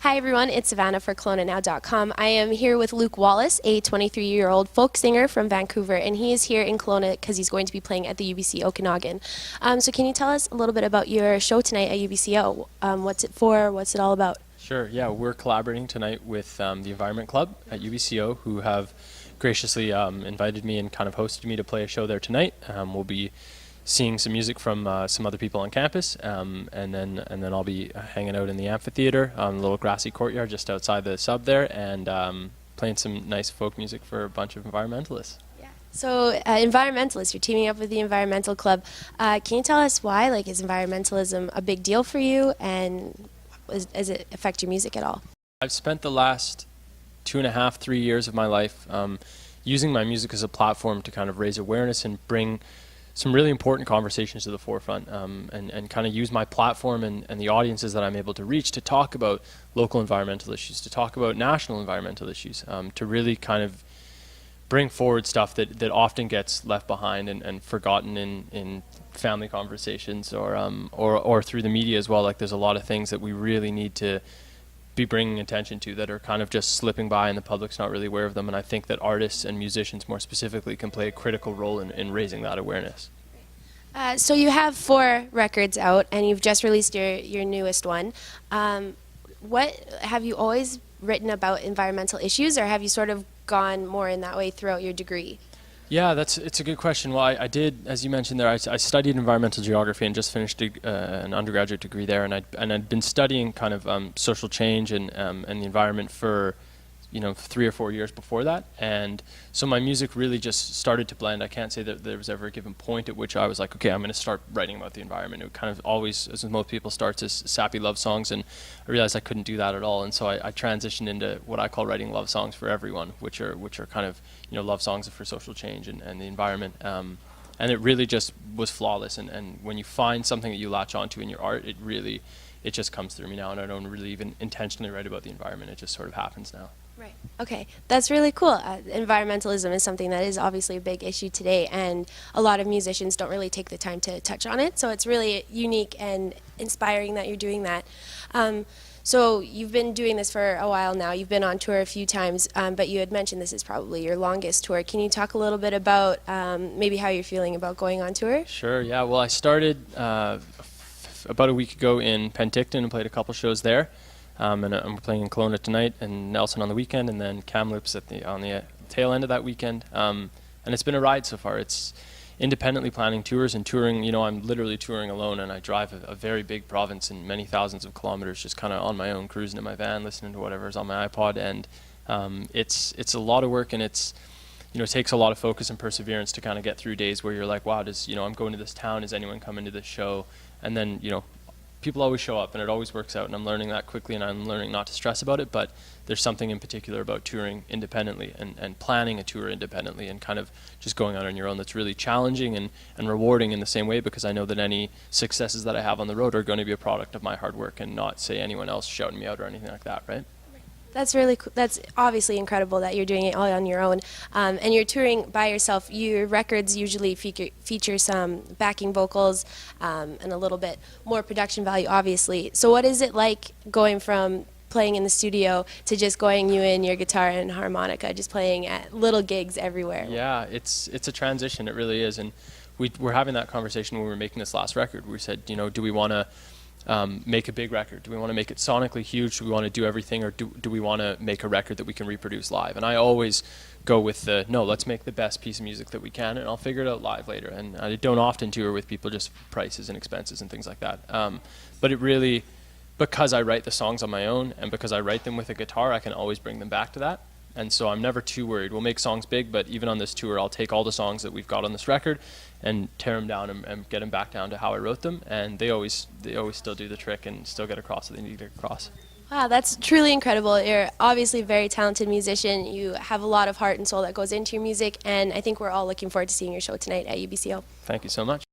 Hi everyone, it's Savannah for KelownaNow.com. I am here with Luke Wallace, a 23-year-old folk singer from Vancouver, and he is here in Kelowna because he's going to be playing at the UBC Okanagan. So can you tell us a little bit about your show tonight at UBCO? What's it for? What's it all about? Sure, yeah, we're collaborating tonight with the Environment Club at UBCO, who have graciously invited me and kind of hosted me to play a show there tonight. We'll be seeing some music from some other people on campus, and then I'll be hanging out in the amphitheater on the little grassy courtyard just outside the sub there, and playing some nice folk music for a bunch of environmentalists. Yeah. So environmentalists, you're teaming up with the Environmental Club. Can you tell us why? Like, is environmentalism a big deal for you, and does it affect your music at all? I've spent the last 2.5, 3 years of my life using my music as a platform to kind of raise awareness and bring some really important conversations to the forefront, and kind of use my platform and the audiences that I'm able to reach to talk about local environmental issues, to talk about national environmental issues, to really kind of bring forward stuff that often gets left behind and forgotten in family conversations or through the media as well. Like, there's a lot of things that we really need to be bringing attention to that are kind of just slipping by and the public's not really aware of them, and I think that artists and musicians more specifically can play a critical role in raising that awareness. So you have 4 records out and you've just released your newest one. What have you always written about environmental issues, or have you sort of gone more in that way throughout your degree? Yeah, it's a good question. Well, I did, as you mentioned there, I studied environmental geography and just finished an undergraduate degree there, and I'd been studying kind of social change and the environment for 3 or 4 years before that, and so my music really just started to blend. I can't say that there was ever a given point at which I was like, okay, I'm going to start writing about the environment. It kind of always, as with most people, starts as sappy love songs, and I realized I couldn't do that at all, and so I transitioned into what I call writing love songs for everyone, which are kind of love songs for social change and the environment, and it really just was flawless. And when you find something that you latch onto in your art, it just comes through me now, and I don't really even intentionally write about the environment. It just sort of happens now. Right. Okay. That's really cool. Environmentalism is something that is obviously a big issue today, and a lot of musicians don't really take the time to touch on it. So it's really unique and inspiring that you're doing that. So you've been doing this for a while now. You've been on tour a few times, but you had mentioned this is probably your longest tour. Can you talk a little bit about maybe how you're feeling about going on tour? Sure. Yeah. Well, I started about a week ago in Penticton and played a couple shows there. And I'm playing in Kelowna tonight and Nelson on the weekend, and then Kamloops on the tail end of that weekend. And it's been a ride so far. It's independently planning tours and touring. I'm literally touring alone, and I drive a very big province and many thousands of kilometers just kind of on my own, cruising in my van, listening to whatever's on my iPod. And it's a lot of work, and it takes a lot of focus and perseverance to kind of get through days where you're like, wow, I'm going to this town, is anyone coming to this show? And then people always show up, and it always works out, and I'm learning that quickly, and I'm learning not to stress about it. But there's something in particular about touring independently and planning a tour independently and kind of just going out on your own that's really challenging and rewarding in the same way, because I know that any successes that I have on the road are going to be a product of my hard work and not, say, anyone else shouting me out or anything like that, right? That's really cool. That's obviously incredible that you're doing it all on your own, and you're touring by yourself. Your records usually feature some backing vocals and a little bit more production value, obviously. So what is it like going from playing in the studio to just going you and your guitar and harmonica, just playing at little gigs everywhere? Yeah, it's a transition. It really is, and we're having that conversation when we were making this last record. We said, do we want to make a big record? Do we want to make it sonically huge? Do we want to do everything, or do we want to make a record that we can reproduce live? And I always go with no, let's make the best piece of music that we can, and I'll figure it out live later. And I don't often tour with people just for prices and expenses and things like that. But it really, because I write the songs on my own and because I write them with a guitar, I can always bring them back to that. And so I'm never too worried. We'll make songs big, but even on this tour, I'll take all the songs that we've got on this record and tear them down and get them back down to how I wrote them. And they always still do the trick and still get across what they need to get across. Wow, that's truly incredible. You're obviously a very talented musician. You have a lot of heart and soul that goes into your music, and I think we're all looking forward to seeing your show tonight at UBCO. Thank you so much.